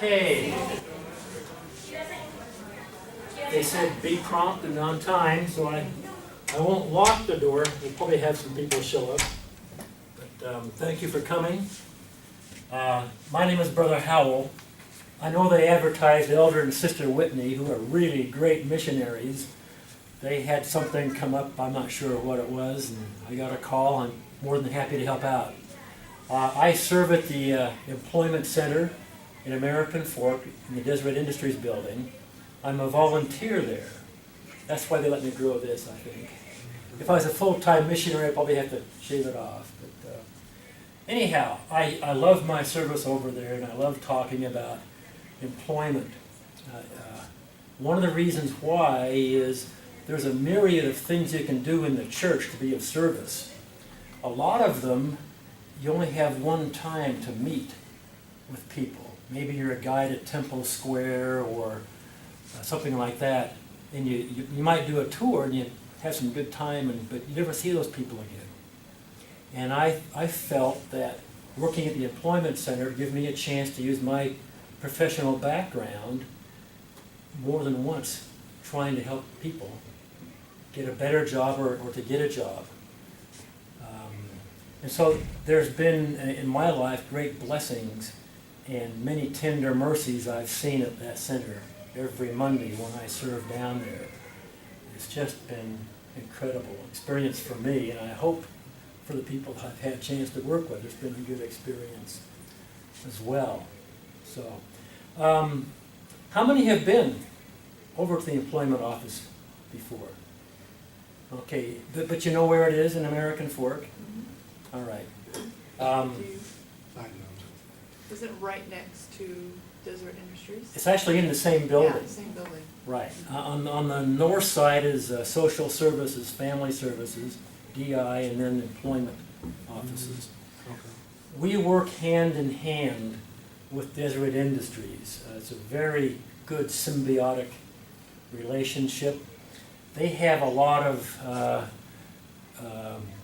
Okay. They said be prompt and on time, so I won't lock the door. We'll probably have some people show up. But thank you for coming. My name is Brother Howell. I know they advertised Elder and Sister Whitney, who are really great missionaries. They had something come up, I'm not sure what it was, and I got a call. I'm more than happy to help out. I serve at the Employment Center in American Fork in the Deseret Industries building. I'm a volunteer there. That's why they let me grow this, I think. If I was a full-time missionary, I'd probably have to shave it off. But anyhow, I love my service over there, and I love talking about employment. One of the reasons why is there's a myriad of things you can do in the church to be of service. A lot of them, you only have one time to meet with people. Maybe you're a guide at Temple Square or something like that, and you might do a tour and you have some good time, but you never see those people again. And I felt that working at the Employment Center gave me a chance to use my professional background more than once, trying to help people get a better job or to get a job. And so there's been, in my life, great blessings and many tender mercies I've seen at that center every Monday when I serve down there. It's just been incredible experience for me, and I hope for the people that I've had a chance to work with, it's been a good experience as well. So, how many have been over to the employment office before? Okay, but you know where it is in American Fork? All right. Is it right next to Deseret Industries? It's actually in the same building. Yeah, same building. Right. On the north side is social services, family services, DI, and then employment offices. Okay. We work hand in hand with Deseret Industries. It's a very good symbiotic relationship. They have a lot of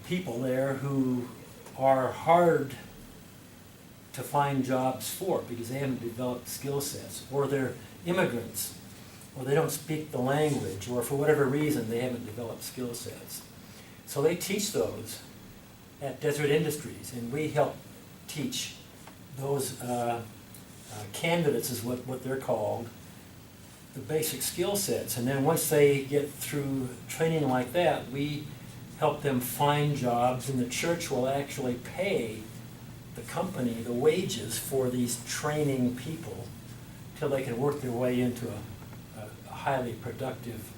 people there who are hard to find jobs for because they haven't developed skill sets, or they're immigrants, or they don't speak the language, or for whatever reason they haven't developed skill sets. So they teach those at Deseret Industries, and we help teach those candidates, is what they're called, the basic skill sets. And then once they get through training like that, we help them find jobs, and the church will actually pay the company the wages for these training people till they can work their way into a highly productive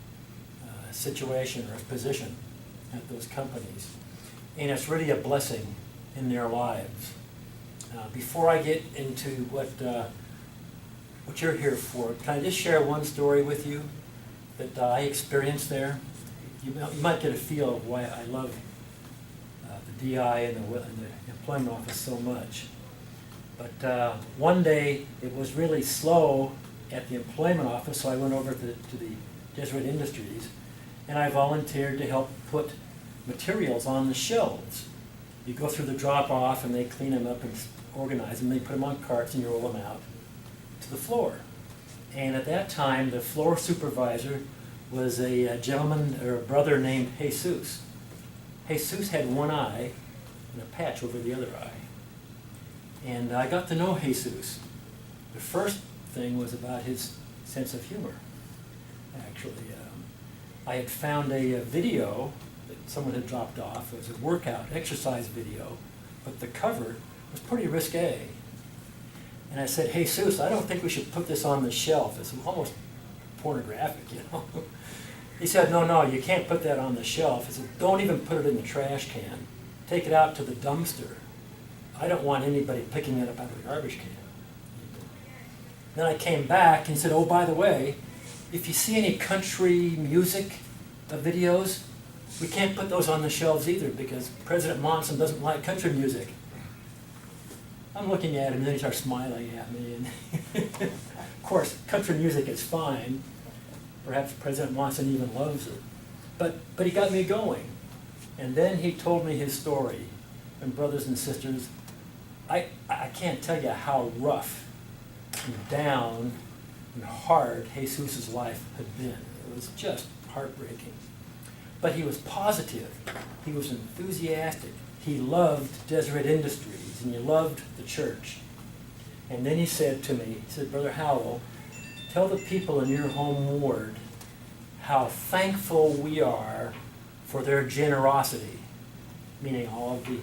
situation or position at those companies. And it's really a blessing in their lives. Before I get into what you're here for, can I just share one story with you that I experienced there? You might get a feel of why I love the DI and the employment office so much. But one day it was really slow at the employment office, so I went over to the Deseret Industries, and I volunteered to help put materials on the shelves. You go through the drop-off and they clean them up and organize them. They put them on carts and you roll them out to the floor. And at that time, the floor supervisor was a gentleman or a brother named Jesus. Jesus had one eye and a patch over the other eye. And I got to know Jesus. The first thing was about his sense of humor, actually. I had found a video that someone had dropped off. It was a workout, exercise video, but the cover was pretty risque. And I said, "Hey, Jesus, I don't think we should put this on the shelf. It's almost pornographic, you know." He said, no, you can't put that on the shelf. He said, "Don't even put it in the trash can. Take it out to the dumpster. I don't want anybody picking it up out of the garbage can." Then I came back and said, "Oh, by the way, if you see any country music videos, we can't put those on the shelves either because President Monson doesn't like country music." I'm looking at him, and then he starts smiling at me. And of course, country music is fine. Perhaps President Monson even loves it. But he got me going. And then he told me his story. And brothers and sisters, I can't tell you how rough down and hard Jesus' life had been. It was just heartbreaking. But he was positive. He was enthusiastic. He loved Deseret Industries, and he loved the church. And then he said to me, he said, Brother Howell, tell the people in your home ward how thankful we are for their generosity, meaning all of the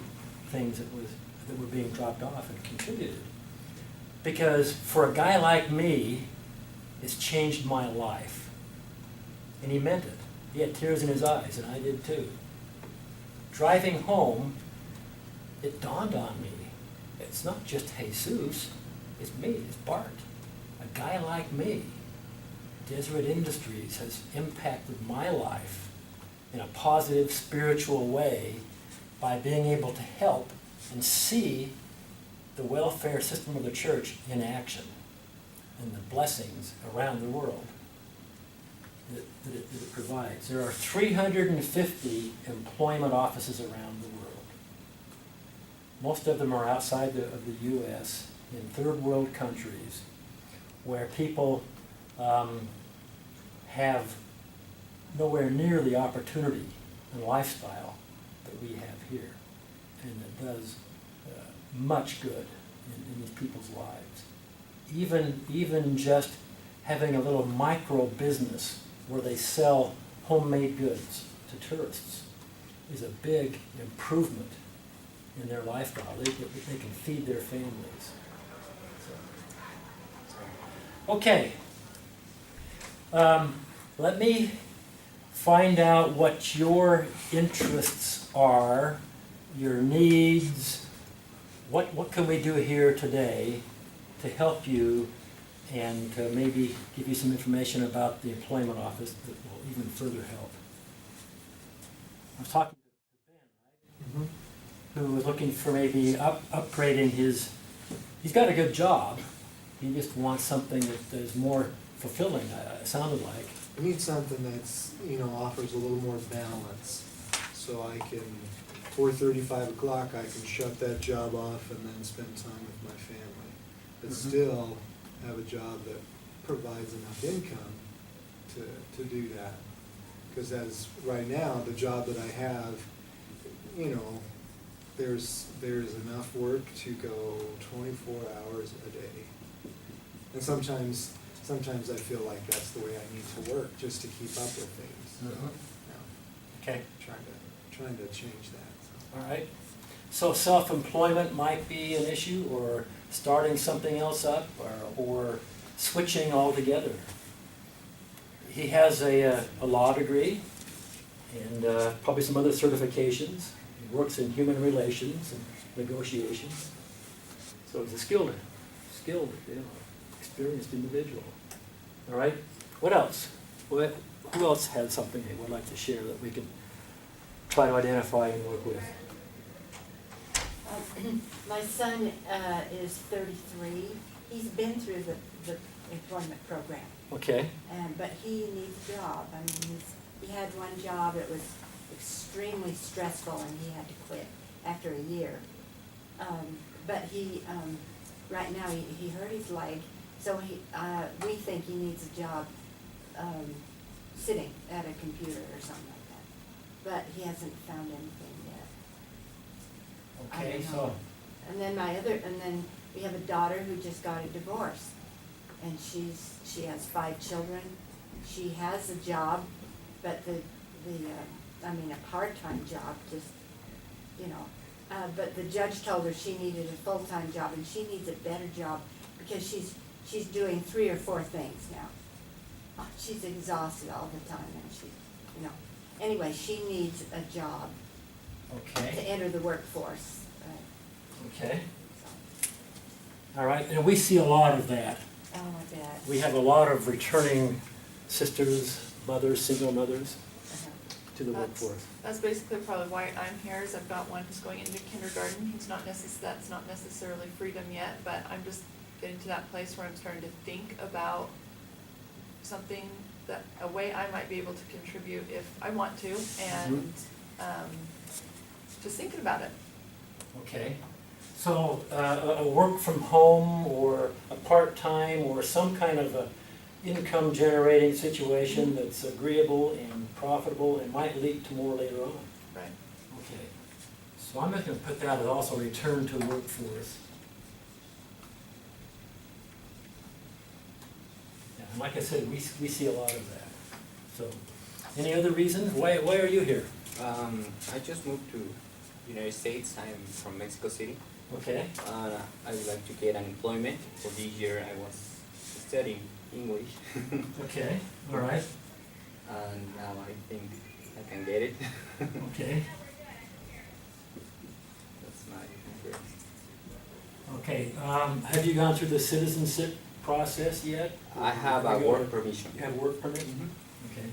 things that were being dropped off and contributed. Because for a guy like me, it's changed my life. And he meant it. He had tears in his eyes, and I did too. Driving home, it dawned on me, it's not just Jesus, it's me, it's Bart. A guy like me. Deseret Industries has impacted my life in a positive, spiritual way by being able to help and see the welfare system of the church in action and the blessings around the world that it provides. There are 350 employment offices around the world. Most of them are outside of the U.S., in third world countries, where people have nowhere near the opportunity and lifestyle that we have here, and it does much good in these people's lives. Even just having a little micro business where they sell homemade goods to tourists is a big improvement in their lifestyle. They can feed their families. Okay. Let me find out what your interests are, your needs. What can we do here today to help you and to maybe give you some information about the employment office that will even further help? I was talking to Ben, right? Mm-hmm. Who was looking for maybe upgrading his, he's got a good job. He just wants something that is more fulfilling, it sounded like. I need something that's, offers a little more balance. So I can, 4:30, 5 o'clock, I can shut that job off and then spend time with my family. But still have a job that provides enough income to do that. Because as right now, the job that I have, there's enough work to go 24 hours a day. And sometimes I feel like that's the way I need to work, just to keep up with things. So, Okay. Trying to change that. So. All right. So self-employment might be an issue, or starting something else up, or switching altogether. He has a law degree and probably some other certifications. He works in human relations and negotiations. So he's a skilled, experienced individual. All right. What else? Who else had something they would like to share that we can try to identify and work with? My son is 33. He's been through the employment program. Okay. But he needs a job. I mean, he had one job that was extremely stressful, and he had to quit after a year. But he, right now, he hurt his leg, so we think he needs a job sitting at a computer or something like that. But he hasn't found anything yet. Okay, so. And then we have a daughter who just got a divorce, and she has 5 children. She has a job, but a part-time job, just, but the judge told her she needed a full-time job, and she needs a better job because she's doing 3 or 4 things now. Oh, she's exhausted all the time, and anyway, she needs a job to Okay. enter the workforce. Okay. So, All right, and we see a lot of that. oh, I bet. We have a lot of returning sisters, mothers, single mothers to the workforce. That's basically probably why I'm here, is I've got one who's going into kindergarten. That's not necessarily freedom yet, but I'm just getting to that place where I'm starting to think about something a way I might be able to contribute if I want to, and just thinking about it. Okay. So a work from home or a part-time or some kind of a income generating situation that's agreeable and profitable and might lead to more later on. Right. Okay. So I'm just going to put that as also return to workforce. Yeah, and like I said, we see a lot of that. So any other reasons? Why are you here? I just moved to United States. I'm from Mexico City. Okay. I would like to get an employment. For this year, I was studying English, Okay. All right. and now I think I can get it. Okay. That's my interest. Okay. Have you gone through the citizenship process yet? I have a work permission. You have a work permit? Mhm. Okay.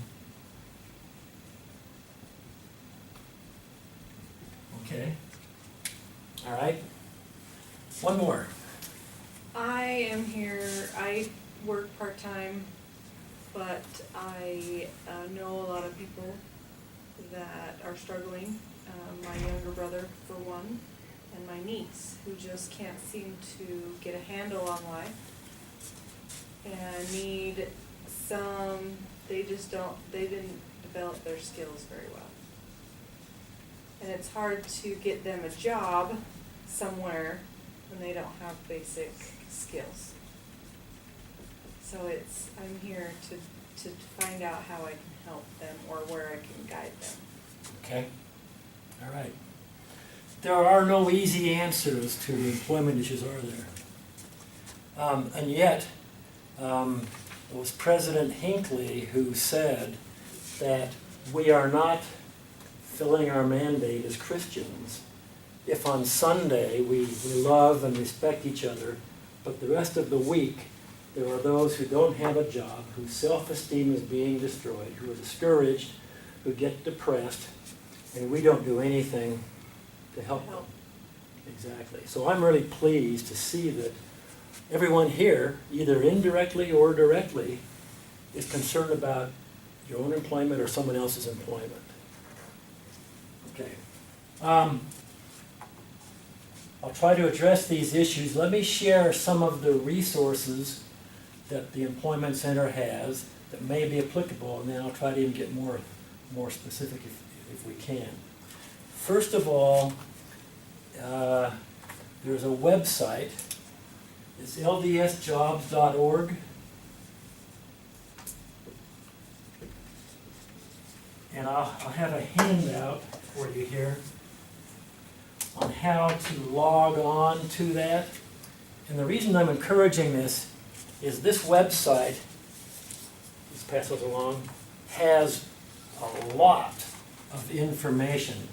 Okay. All right. One more. I am here, I work part-time, but I know a lot of people that are struggling. My younger brother, for one, and my niece, who just can't seem to get a handle on life and need some, they didn't develop their skills very well. And it's hard to get them a job somewhere when they don't have basic skills. So I'm here to find out how I can help them or where I can guide them. Okay. All right. There are no easy answers to the employment issues, are there? And yet, it was President Hinckley who said that we are not filling our mandate as Christians if on Sunday we love and respect each other, but the rest of the week there are those who don't have a job, whose self-esteem is being destroyed, who are discouraged, who get depressed, and we don't do anything to help them. Exactly. So I'm really pleased to see that everyone here, either indirectly or directly, is concerned about your own employment or someone else's employment. Okay. I'll try to address these issues. Let me share some of the resources that the Employment Center has that may be applicable, and then I'll try to even get more specific if we can. First of all, there's a website. It's ldsjobs.org. And I'll have a handout for you here on how to log on to that. And the reason I'm encouraging this is this website, let's pass those along, has a lot of information.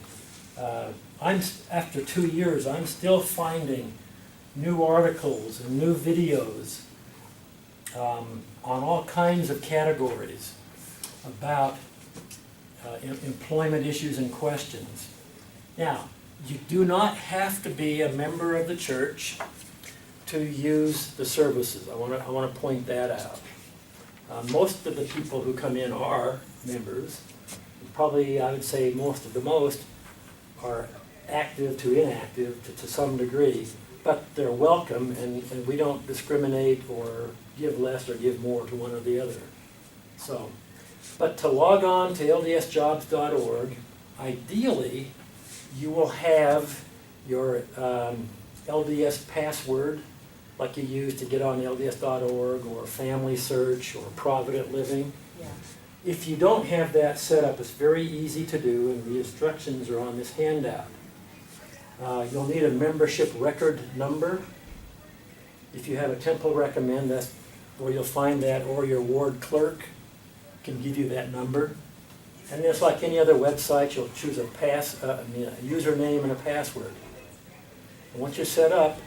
After 2 years, I'm still finding new articles and new videos on all kinds of categories about employment issues and questions. Now, you do not have to be a member of the church to use the services. I want to point that out. Most of the people who come in are members. Probably, I would say most are active to inactive to some degree, but they're welcome, and we don't discriminate or give less or give more to one or the other. So, but to log on to ldsjobs.org, ideally, you will have your LDS password, like you use to get on LDS.org or Family Search or Provident Living. Yeah. If you don't have that set up, it's very easy to do, and the instructions are on this handout. You'll need a membership record number. If you have a temple recommend, that's where you'll find that, or your ward clerk can give you that number. And just like any other website, you'll choose a username and a password. And once you're set up,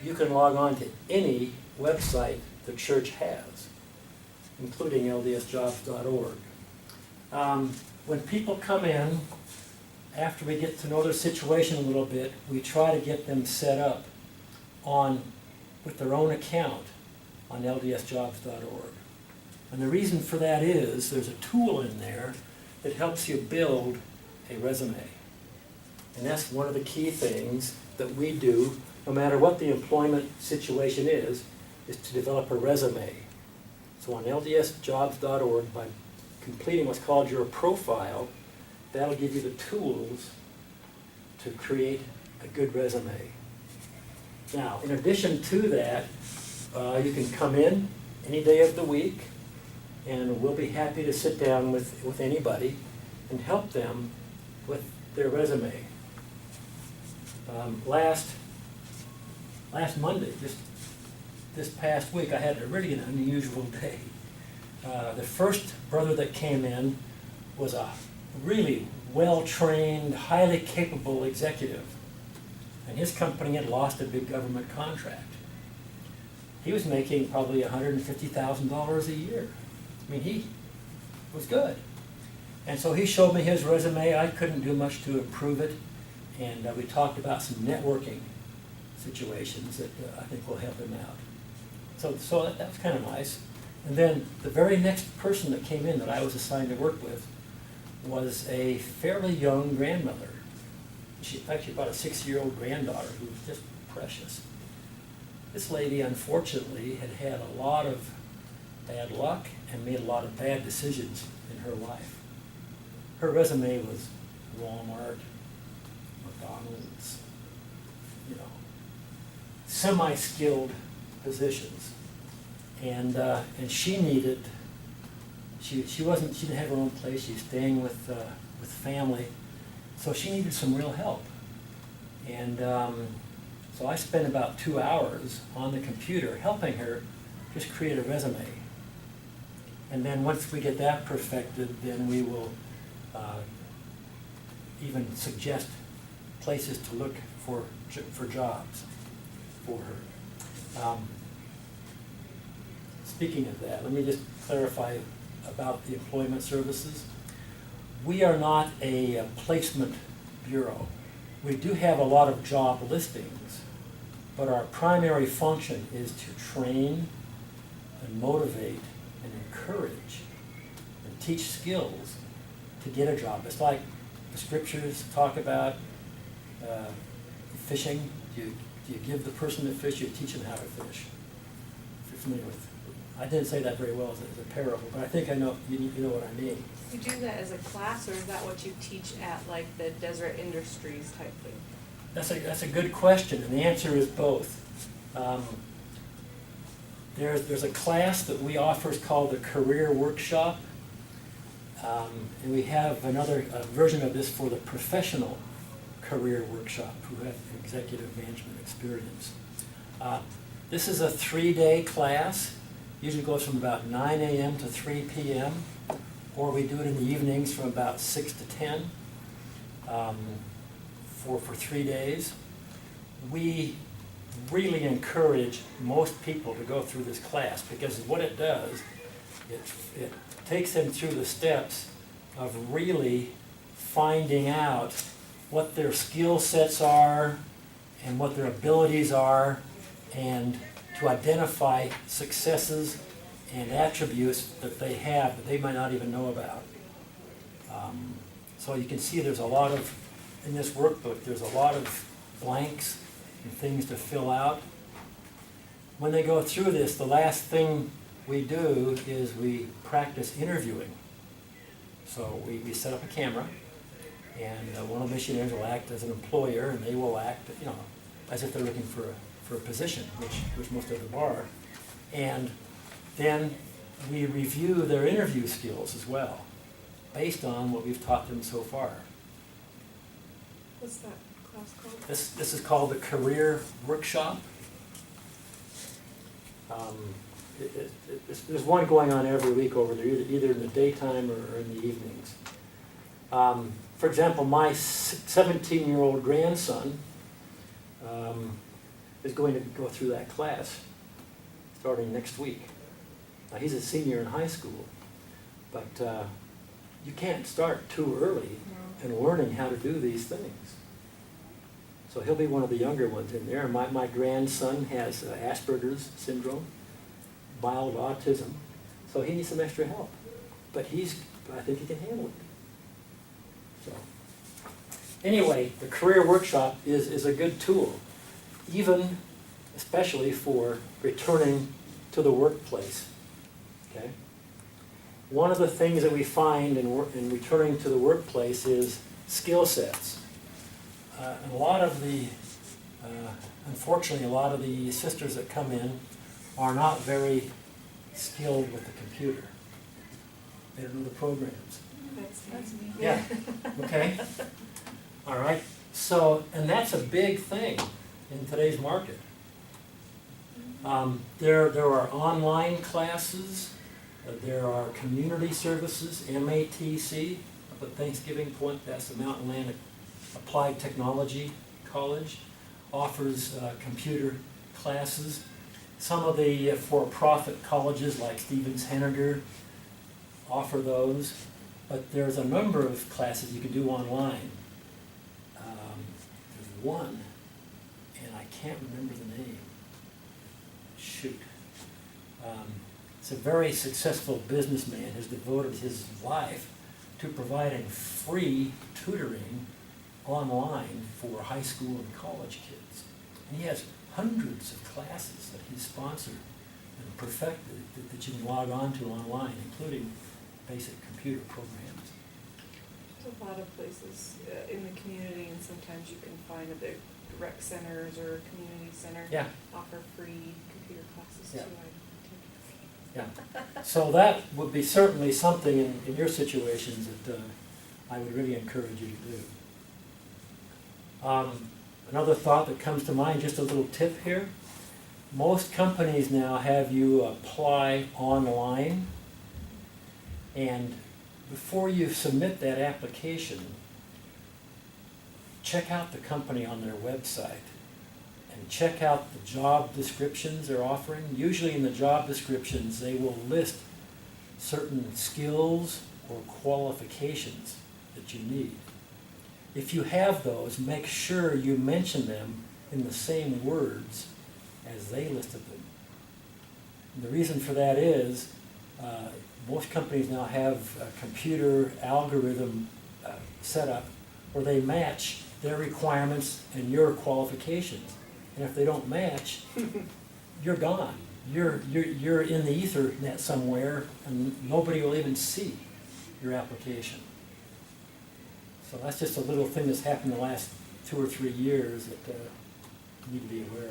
you can log on to any website the church has, including ldsjobs.org. When people come in, after we get to know their situation a little bit, we try to get them set up with their own account on ldsjobs.org. And the reason for that is there's a tool in there that helps you build a resume. And that's one of the key things that we do no matter what the employment situation is to develop a resume. So on ldsjobs.org, by completing what's called your profile, that'll give you the tools to create a good resume. Now, in addition to that, you can come in any day of the week, and we'll be happy to sit down with anybody and help them with their resume. Last Monday, just this past week, I had a really an unusual day. The first brother that came in was a really well-trained, highly capable executive, and his company had lost a big government contract. He was making probably $150,000 a year. I mean, he was good. And so he showed me his resume. I couldn't do much to improve it, and we talked about some networking situations that I think will help him out. So that was kind of nice. And then the very next person that came in that I was assigned to work with was a fairly young grandmother. She actually about a 6-year-old granddaughter who was just precious. This lady, unfortunately, had had a lot of bad luck and made a lot of bad decisions in her life. Her resume was Walmart, McDonald's, semi-skilled positions. And she needed, she didn't have her own place, she was staying with family, so she needed some real help. And so I spent about 2 hours on the computer helping her just create a resume. And then once we get that perfected, then we will even suggest places to look for jobs for her. Speaking of that, let me just clarify about the employment services. We are not a placement bureau. We do have a lot of job listings, but our primary function is to train and motivate and encourage and teach skills to get a job. It's like the scriptures talk about fishing. Do you give the person the fish, you teach them how to fish. If you're familiar with, I didn't say that very well as a parable, but I think I know you know what I mean. You do that as a class, or is that what you teach at like the Desert Industries type thing? That's a good question, and the answer is both. There's a class that we offer, it's called the Career Workshop, and we have another version of this for the Professional Career Workshop, who have executive management experience. This is a 3-day class. Usually goes from about 9 a.m. to 3 p.m., or we do it in the evenings from about 6 to 10 for 3 days. We really encourage most people to go through this class, because what it does, it takes them through the steps of really finding out what their skill sets are and what their abilities are, and to identify successes and attributes that they have that they might not even know about. So you can see there's a lot of, in this workbook, there's a lot of blanks and things to fill out. When they go through this, the last thing we do is we practice interviewing. So we set up a camera, and one of the missionaries will act as an employer, and they will act, as if they're looking for a position, which most of them are. And then we review their interview skills as well, based on what we've taught them so far. What's that class called? This is called the Career Workshop. There's one going on every week over there, either in the daytime or in the evenings. For example, my 17-year-old grandson is going to go through that class starting next week. Now, he's a senior in high school, but you can't start too early in learning how to do these things. So he'll be one of the younger ones in there. My grandson has Asperger's syndrome, mild autism, so he needs some extra help. But I think he can handle it. So anyway, the Career Workshop is a good tool. even especially for returning to the workplace, okay? One of the things that we find in returning to the workplace is skill sets. And a lot of the, unfortunately, a lot of the sisters that come in are not very skilled with the computer. They don't know the programs. That's me. Yeah, okay. All right, so, and that's a big thing in today's market. There are online classes, there are community services, MATC, up at Thanksgiving Point, that's the Mountain Atlantic Applied Technology College, offers computer classes. Some of the for-profit colleges like Stevens-Henniger offer those, but there's a number of classes you can do online. There's one, and I can't remember the name. Shoot. It's a very successful businessman, has devoted his life to providing free tutoring online for high school and college kids. And he has hundreds of classes that he's sponsored and perfected that you can log on to online, including basic computer programs. There's a lot of places in the community, and sometimes you can find a big rec centers or community center Yeah. offer free computer classes Yeah. too. Yeah. So that would be certainly something in your situations that I would really encourage you to do. Another thought that comes to mind, just a little tip here. Most companies now have you apply online, and before you submit that application, check out the company on their website and check out the job descriptions they're offering. Usually in the job descriptions, they will list certain skills or qualifications that you need. If you have those, make sure you mention them in the same words as they listed them. And the reason for that is most companies now have a computer algorithm set up where they match their requirements and your qualifications. And if they don't match, you're gone. You're in the Ethernet somewhere, and nobody will even see your application. So that's just a little thing that's happened in the last 2 or 3 years that you need to be aware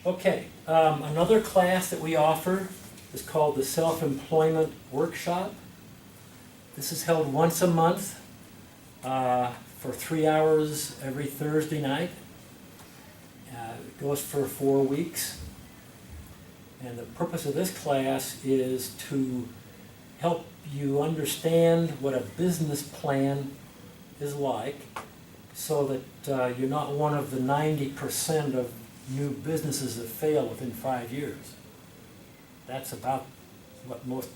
of. Okay, another class that we offer is called the Self-Employment Workshop. This is held once a month for 3 hours every Thursday night. It goes for 4 weeks. And the purpose of this class is to help you understand what a business plan is like, so that you're not one of the 90% of new businesses that fail within 5 years. That's about what most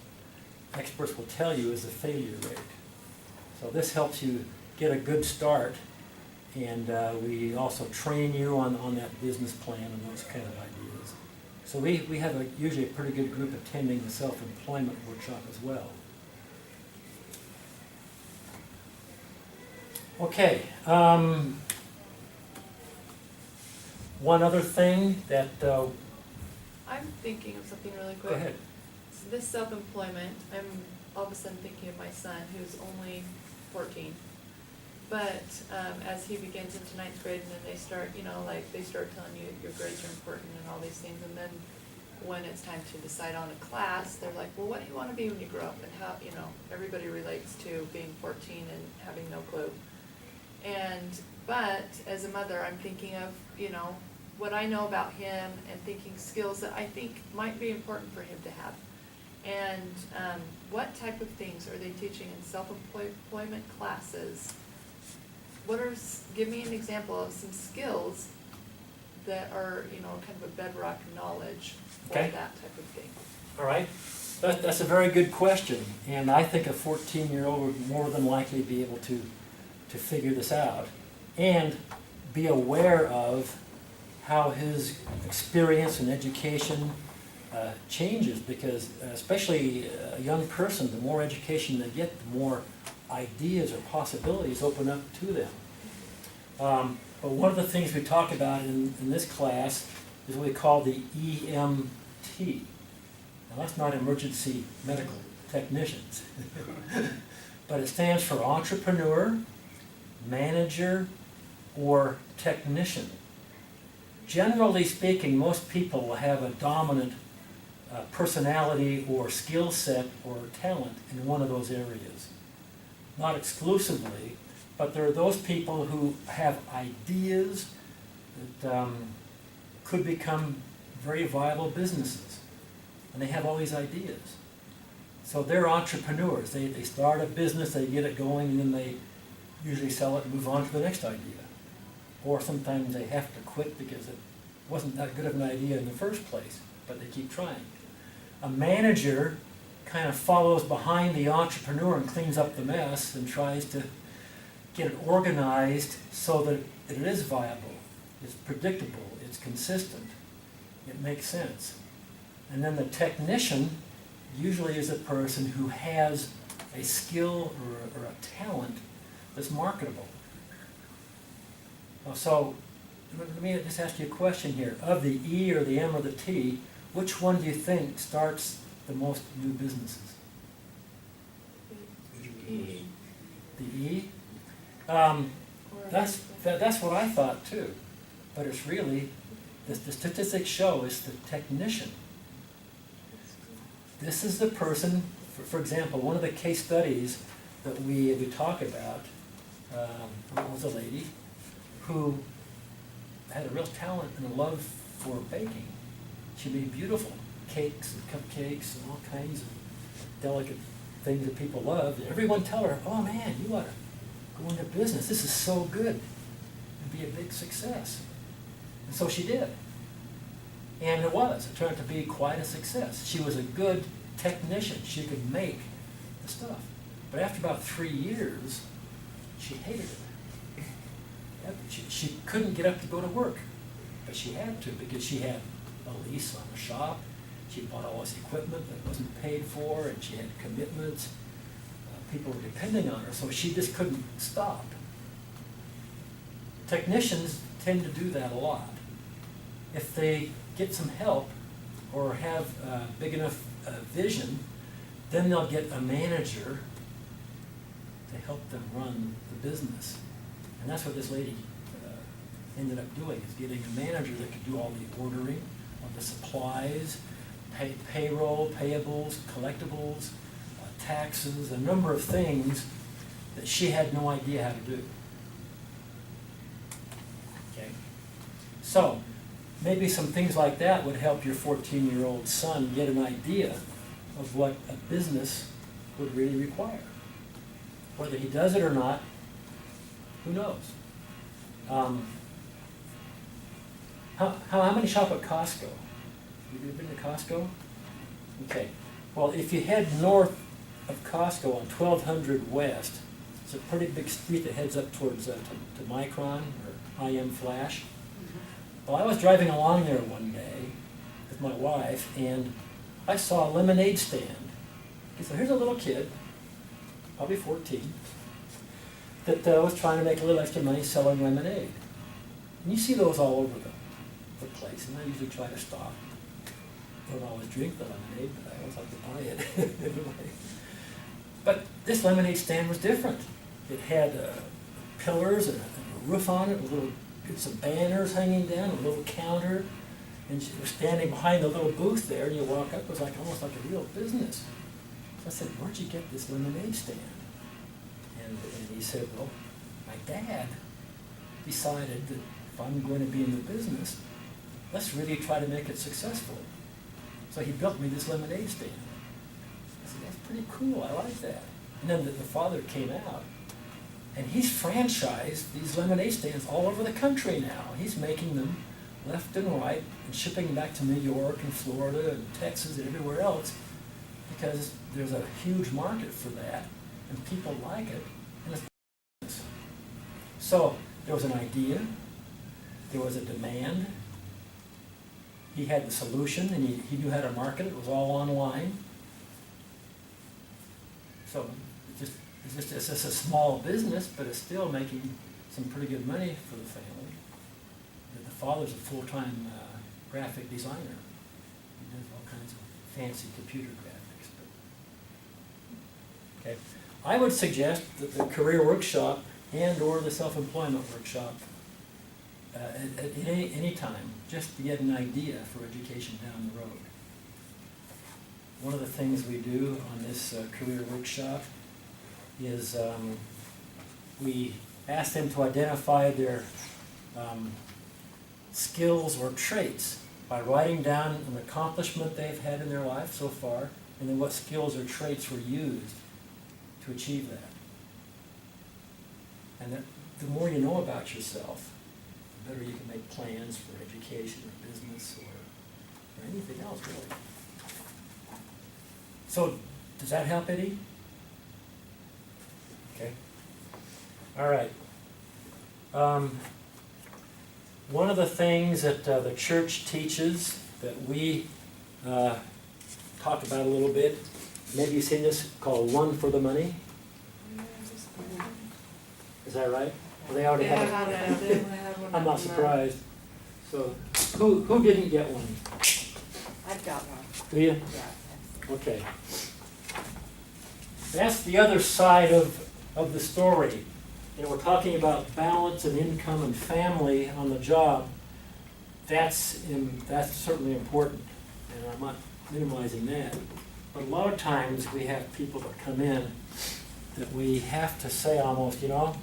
experts will tell you is the failure rate. So this helps you get a good start, and we also train you on that business plan and those kind of ideas. So we have usually a pretty good group attending the self-employment workshop as well. Okay, one other thing that, I'm thinking of something really quick. go ahead. So this self-employment, I'm all of a sudden thinking of my son, who's only 14. But as he begins into 9th grade, and then they start, they start telling you your grades are important and all these things, and then when it's time to decide on a class, they're like, well, what do you want to be when you grow up? And how, everybody relates to being 14 and having no clue. But as a mother, I'm thinking of, what I know about him and thinking skills that I think might be important for him to have. And what type of things are they teaching in self-employment classes? Give me an example of some skills that are, kind of a bedrock knowledge for Okay. that type of thing. All right, that's a very good question, and I think a 14-year-old would more than likely be able to figure this out and be aware of how his experience and education changes, because especially a young person, the more education they get, the more ideas or possibilities open up to them. But one of the things we talk about in this class is what we call the EMT. Now, that's not emergency medical technicians. But it stands for entrepreneur, manager, or technician. Generally speaking, most people will have a dominant personality or skill set or talent in one of those areas. Not exclusively, but there are those people who have ideas that could become very viable businesses. And they have all these ideas. So they're entrepreneurs. They start a business, they get it going, and then they usually sell it and move on to the next idea. Or sometimes they have to quit because it wasn't that good of an idea in the first place, but they keep trying. A manager kind of follows behind the entrepreneur and cleans up the mess and tries to get it organized so that it is viable, it's predictable, it's consistent, it makes sense. And then the technician usually is a person who has a skill or a talent that's marketable. So let me just ask you a question here. Of the E or the M or the T, which one do you think starts the most new businesses? E. The E? Or That's what I thought too. But it's really, the statistics show it's the technician. This is the person, for example, one of the case studies that we talk about was a lady who had a real talent and a love for baking. She made beautiful cakes and cupcakes and all kinds of delicate things that people loved. Everyone tell her, oh man, you ought to go into business. This is so good. It'd be a big success. And so she did. And it was. It turned out to be quite a success. She was a good technician. She could make the stuff. But after about 3 years, she hated it. She couldn't get up to go to work. But she had to because she had a lease on a shop. She bought all this equipment that wasn't paid for, and she had commitments. People were depending on her, so she just couldn't stop. Technicians tend to do that a lot. If they get some help or have a big enough vision, then they'll get a manager to help them run the business. And that's what this lady ended up doing, is getting a manager that could do all the ordering of the supplies, payroll, payables, collectibles, taxes, a number of things that she had no idea how to do. Okay? So, maybe some things like that would help your 14-year-old son get an idea of what a business would really require. Whether he does it or not, who knows? How many shop at Costco? Have you been to Costco? Okay. Well, if you head north of Costco on 1200 West, it's a pretty big street that heads up towards to Micron or IM Flash. Well, I was driving along there one day with my wife, and I saw a lemonade stand. Okay, so here's a little kid, probably 14, that was trying to make a little extra money selling lemonade. And you see those all over the place, and I usually try to stop. Don't always drink the lemonade, but I always like to buy it anyway. But this lemonade stand was different. It had pillars and a roof on it, some banners hanging down, a little counter, and she was standing behind the little booth there, and you walk up, it was almost like a real business. So I said, where'd you get this lemonade stand? And he said, well, my dad decided that if I'm going to be in the business, let's really try to make it successful. So he built me this lemonade stand. I said, that's pretty cool, I like that. And then the father came out, and he's franchised these lemonade stands all over the country now. He's making them left and right and shipping them back to New York and Florida and Texas and everywhere else because there's a huge market for that and people like it. And it's business. So there was an idea, there was a demand, he had the solution, and he knew how to market it. It was all online. So it's just a small business, but it's still making some pretty good money for the family. father's a full-time graphic designer. He does all kinds of fancy computer graphics. But okay, I would suggest that the career workshop and/or the self-employment workshop at any time, just to get an idea for education down the road. One of the things we do on this career workshop is we ask them to identify their skills or traits by writing down an accomplishment they've had in their life so far, and then what skills or traits were used to achieve that. And that the more you know about yourself, the better you can make plans for education or business or anything else, really. So, does that help, Eddie? Okay. All right. One of the things that the church teaches that we talk about a little bit, maybe you've seen this, called One for the Money. Is that right? Well, they already have it. I'm not surprised. So, who didn't get one? I've got one, Do you? yeah. Okay. That's the other side of the story. You know, we're talking about balance and income and family on the job. That's certainly important, and I'm not minimizing that. But a lot of times we have people that come in that we have to say almost, you know,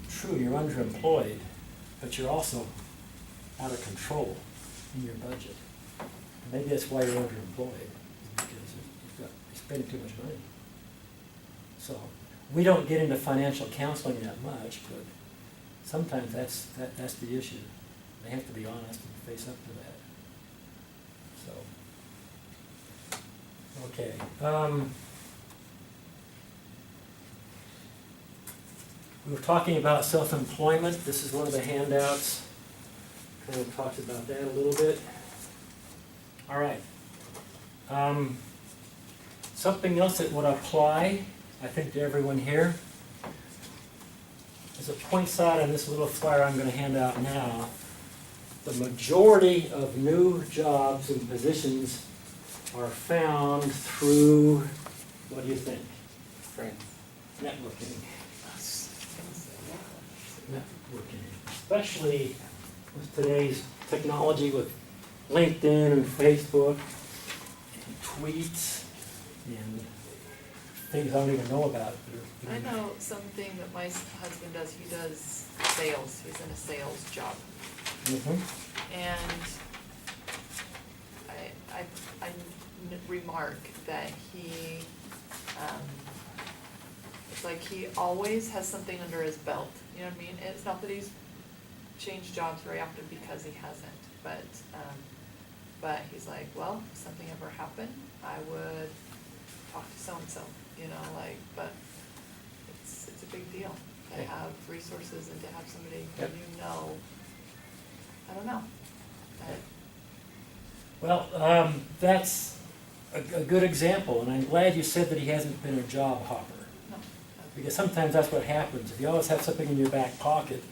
true, you're underemployed, but you're also out of control in your budget. And maybe that's why you're underemployed, because you're spending too much money. So we don't get into financial counseling that much, but sometimes that's the issue. They have to be honest and face up to that. So, okay. We were talking about self-employment. This is one of the handouts. Kind of talks about that a little bit. All right. Something else that would apply, I think, to everyone here. There's a points out on this little flyer I'm going to hand out now. The majority of new jobs and positions are found through, what do you think? Friends. Networking. Networking, especially with today's technology with LinkedIn and Facebook and tweets and things I don't even know about. I know something that my husband does. He does sales. He's in a sales job. And I remark that he, it's like he always has something under his belt. You know what I mean? It's not that he's changed jobs very often because he hasn't, but he's like, well, if something ever happened, I would talk to so-and-so, you know, like, but it's a big deal to Okay. have resources and to have somebody who Yep. you know, I don't know. Well, that's a good example, and I'm glad you said that he hasn't been a job hopper. No. Because sometimes that's what happens. If you always have something in your back pocket,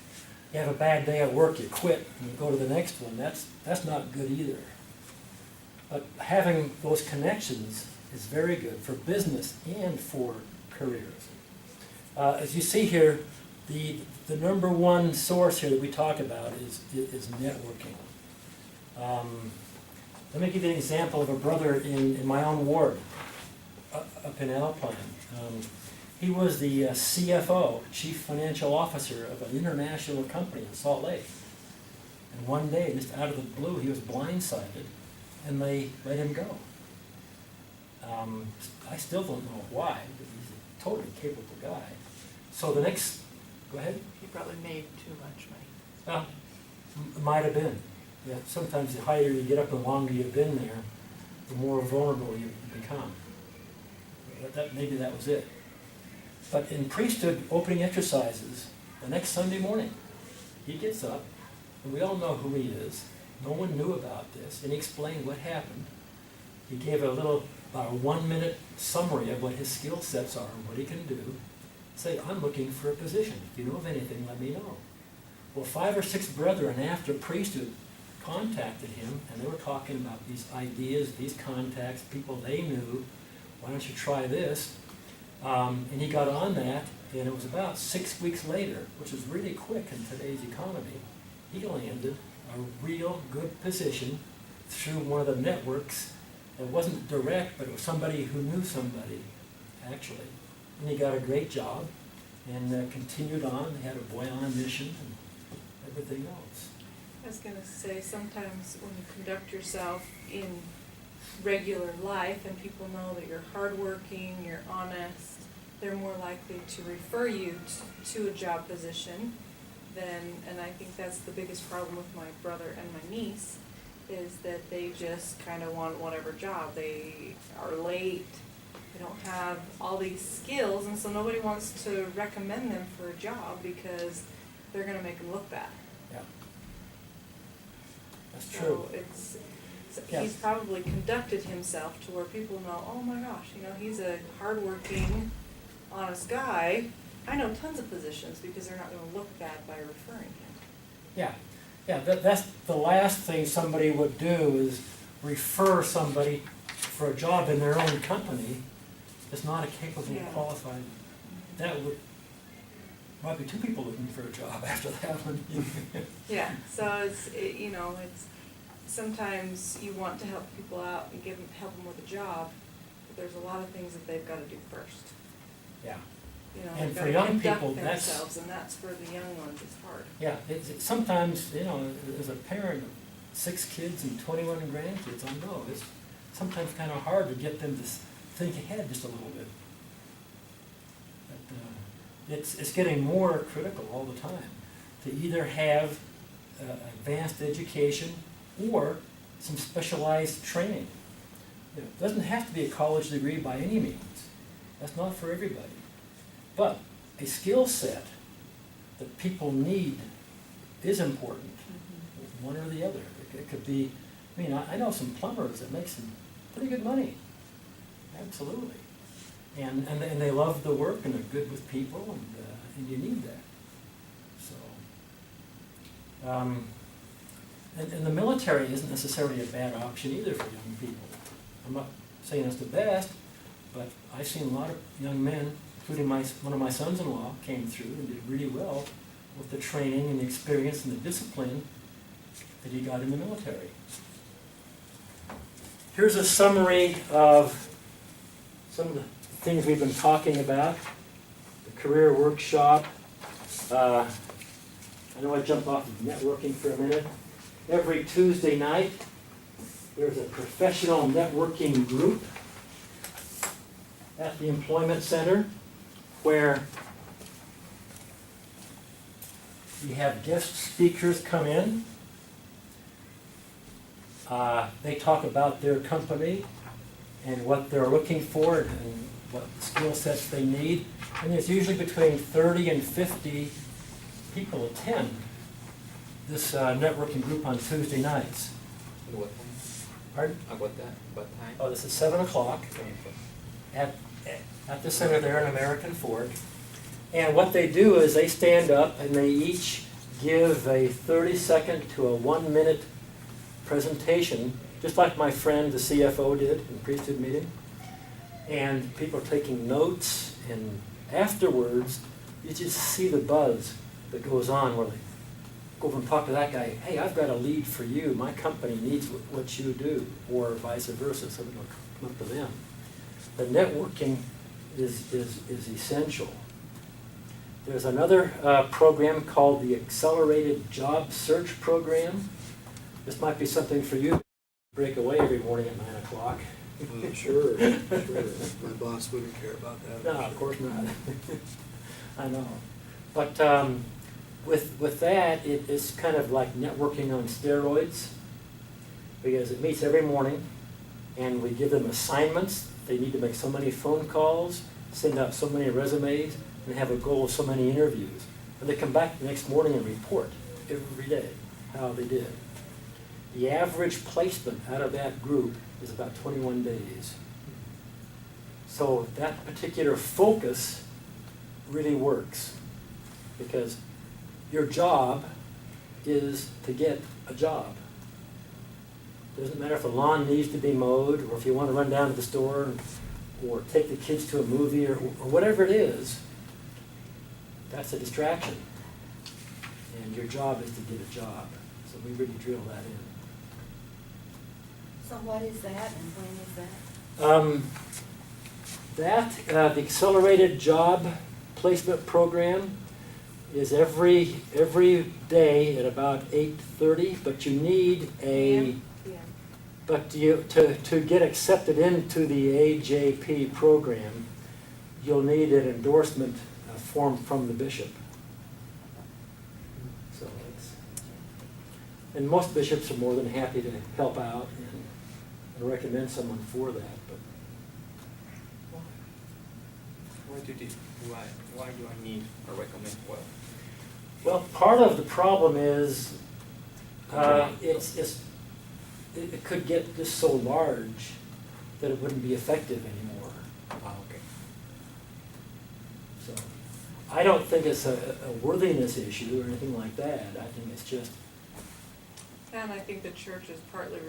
you have a bad day at work, you quit, and you go to the next one. That's not good either. But having those connections is very good for business and for careers. As you see here, the number one source here that we talk about is networking. Let me give you an example of a brother in my own ward up in Alpine. He was the CFO, Chief Financial Officer of an international company in Salt Lake. And one day, just out of the blue, he was blindsided, and they let him go. I still don't know why, but he's a totally capable guy. So the next, go ahead. He probably made too much money. Might have been. Yeah, sometimes the higher you get up, the longer you've been there, the more vulnerable you become. Maybe that was it. But in priesthood opening exercises, the next Sunday morning, he gets up, and we all know who he is. No one knew about this, and he explained what happened. He gave a little, about a 1-minute summary of what his skill sets are and what he can do. Say, I'm looking for a position. If you know of anything, let me know. Well, 5 or 6 brethren after priesthood contacted him, and they were talking about these ideas, these contacts, people they knew. Why don't you try this? And he got on that, and it was about 6 weeks later, which is really quick in today's economy. He landed a real good position through one of the networks. It wasn't direct, but it was somebody who knew somebody, actually. And he got a great job and continued on. They had a boy on a mission and everything else. I was gonna say, sometimes when you conduct yourself in regular life and people know that you're hardworking, you're honest, they're more likely to refer you to a job position than, and I think that's the biggest problem with my brother and my niece, is that they just kind of want whatever job. They are late, they don't have all these skills, and so nobody wants to recommend them for a job because they're gonna make them look bad. Yeah. That's So true. Yeah. he's probably conducted himself to where people know, oh my gosh, he's a hardworking, honest guy. I know tons of positions because they're not gonna look bad by referring him. Yeah, yeah, that's the last thing somebody would do is refer somebody for a job in their own company that's not a capable, Yeah. qualified. That would, might be 2 people looking for a job after that one. Yeah, so it's sometimes you want to help people out and help them with a job, but there's a lot of things that they've gotta do first. Yeah, They've And for gotta young conduct people, that's- themselves, and that's for the young ones, it's hard. yeah, sometimes, as a parent of 6 kids and 21 grandkids, I know it's sometimes kind of hard to get them to think ahead just a little bit. But it's getting more critical all the time to either have advanced education or some specialized training. It doesn't have to be a college degree by any means. That's not for everybody. But a skill set that people need is important, one or the other. It could be, I know some plumbers that make some pretty good money, absolutely. And they love the work and they're good with people, and you need that. So, and the military isn't necessarily a bad option either for young people. I'm not saying it's the best, but I've seen a lot of young men, including one of my sons-in-law, came through and did really well with the training and the experience and the discipline that he got in the military. Here's a summary of some of the things we've been talking about. The career workshop. I know I jumped off of networking for a minute. Every Tuesday night, there's a professional networking group at the Employment Center where we have guest speakers come in. They talk about their company and what they're looking for and what skill sets they need. And there's usually between 30 and 50 people attend this networking group on Tuesday nights. At what time? Pardon? What time? Oh, this is 7 o'clock at the center there in American Fork. And what they do is they stand up and they each give a 30-second to a 1-minute presentation, just like my friend the CFO did in the priesthood meeting. And people are taking notes, and afterwards you just see the buzz that goes on where they go over and talk to that guy. Hey, I've got a lead for you. My company needs what you do, or vice versa. So they'll come up to them. The networking is essential. There's another program called the Accelerated Job Search Program. This might be something for you to break away every morning at 9 o'clock. Sure. My boss wouldn't care about that. No, of course not. I know. But with that, it's kind of like networking on steroids, because it meets every morning, and we give them assignments. They need to make so many phone calls, send out so many resumes, and have a goal of so many interviews. And they come back the next morning and report every day how they did. The average placement out of that group is about 21 days. So that particular focus really works, because your job is to get a job. Doesn't matter if the lawn needs to be mowed, or if you want to run down to the store, or take the kids to a movie, or whatever it is, that's a distraction. And your job is to get a job. So we really drill that in. So what is that and when is that? The accelerated job placement program is every day at about 8:30, but you need Yeah. but to get accepted into the AJP program, you'll need an endorsement form from the bishop. So and most bishops are more than happy to help out and recommend someone for that, but. Why do I need or recommend well? Well, part of the problem is, it could get just so large that it wouldn't be effective anymore. Okay. So, I don't think it's a worthiness issue or anything like that. I think it's just, And I think the church is partly,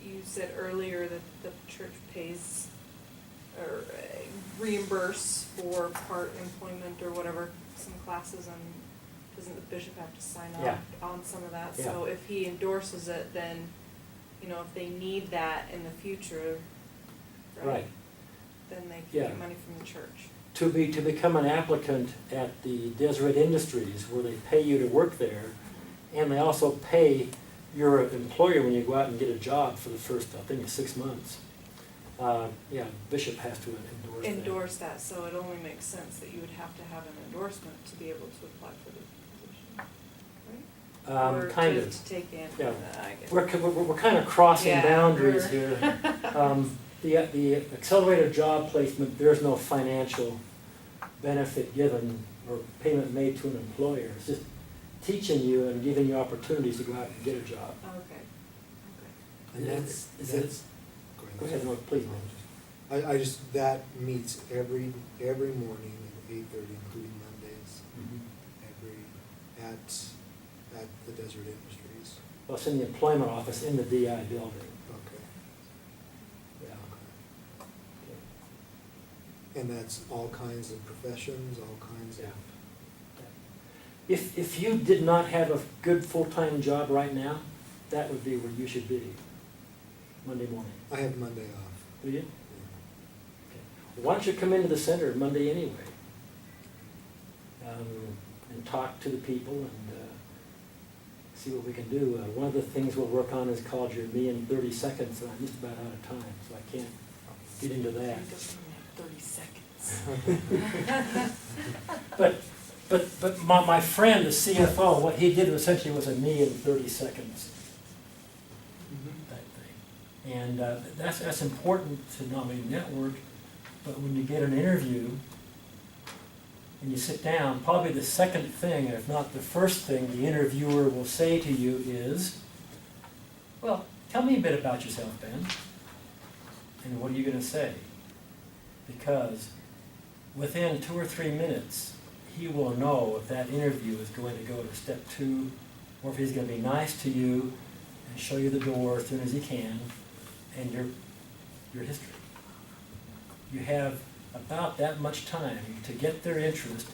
you said earlier that the church pays or reimburse for part employment or whatever, some classes, and doesn't the bishop have to sign Yeah. off on some of that? Yeah. So if he endorses it, then, you know, if they need that in the future, right. then they can Yeah. get money from the church. To become an applicant at the Deseret Industries, where they pay you to work there, and they also pay your employer when you go out and get a job for the first, I think it's 6 months. Yeah, bishop has to endorse that. Endorse that, so it only makes sense that you would have to have an endorsement to be able to apply for the position, right? Or Kind to- of. to take in, Yeah. I guess. We're kind of crossing Yeah, boundaries we're- here. The accelerated job placement, there's no financial benefit given or payment made to an employer. It's just teaching you and giving you opportunities to go out and get a job. Okay, And that's, Is it- that's. Go ahead, no, please, man. I just, that meets every morning at 8:30, including Mondays, at the Desert Industries. Well, it's in the employment office in the DI building. Okay. Yeah. And that's all kinds of professions, all kinds of. Yeah. If you did not have a good full-time job right now, that would be where you should be, Monday morning. I have Monday off. Do you? Yeah. Okay. Why don't you come into the center Monday anyway? And talk to the people and see what we can do. One of the things we'll work on is called your Me in 30 Seconds, and I'm just about out of time, so I can't get into that. He doesn't even have 30 seconds. But my friend, the CFO, what he did essentially was a Me in 30 Seconds type thing. And that's important to not only network, but when you get an interview and you sit down, probably the second thing, if not the first thing, the interviewer will say to you is, well, tell me a bit about yourself, Ben. And what are you going to say? Because within 2 or 3 minutes, he will know if that interview is going to go to step 2, or if he's going to be nice to you and show you the door as soon as he can, and your history. You have about that much time to get their interest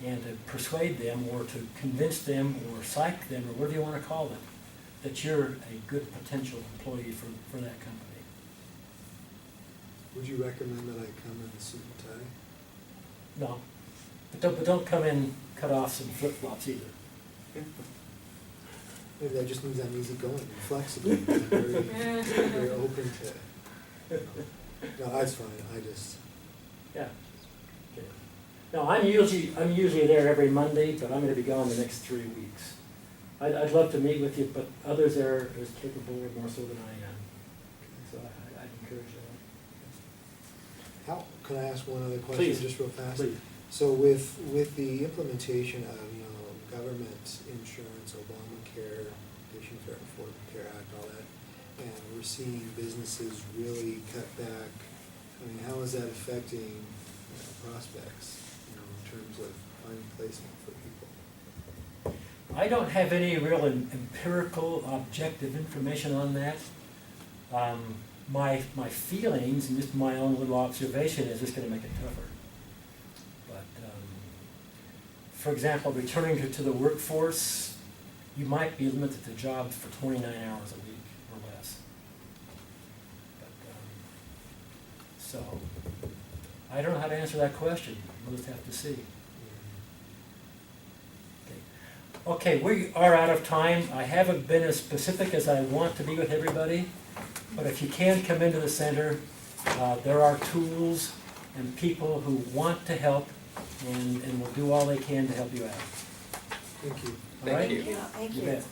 and to persuade them or to convince them or psych them or whatever you want to call it, that you're a good potential employee for that company. Would you recommend that I come in a suit and tie? No, but don't come in cut off some flip-flops either. Maybe that just means I'm easygoing and flexible, and very open to. No, that's fine. I just. Yeah. Okay. No, I'm usually there every Monday, but I'm going to be gone the next 3 weeks. I'd love to meet with you, but others are as capable or more so than I am. So I'd encourage that. How can I ask one other question, Please. just real fast? Please. So with the implementation of government insurance, Obamacare, Patient Affordable Care Act, all that, and we're seeing businesses really cut back. I mean, how is that affecting prospects? In terms of finding placement for people. I don't have any real empirical, objective information on that. My feelings and just my own little observation is it's going to make it tougher. But, for example, returning to the workforce, you might be limited to jobs for 29 hours a week or less. But, so, I don't know how to answer that question. We'll just have to see. Okay, we are out of time. I haven't been as specific as I want to be with everybody, but if you can come into the center, there are tools and people who want to help and will do all they can to help you out. Thank you. All right? Thank you. Yeah. Thank You you. bet.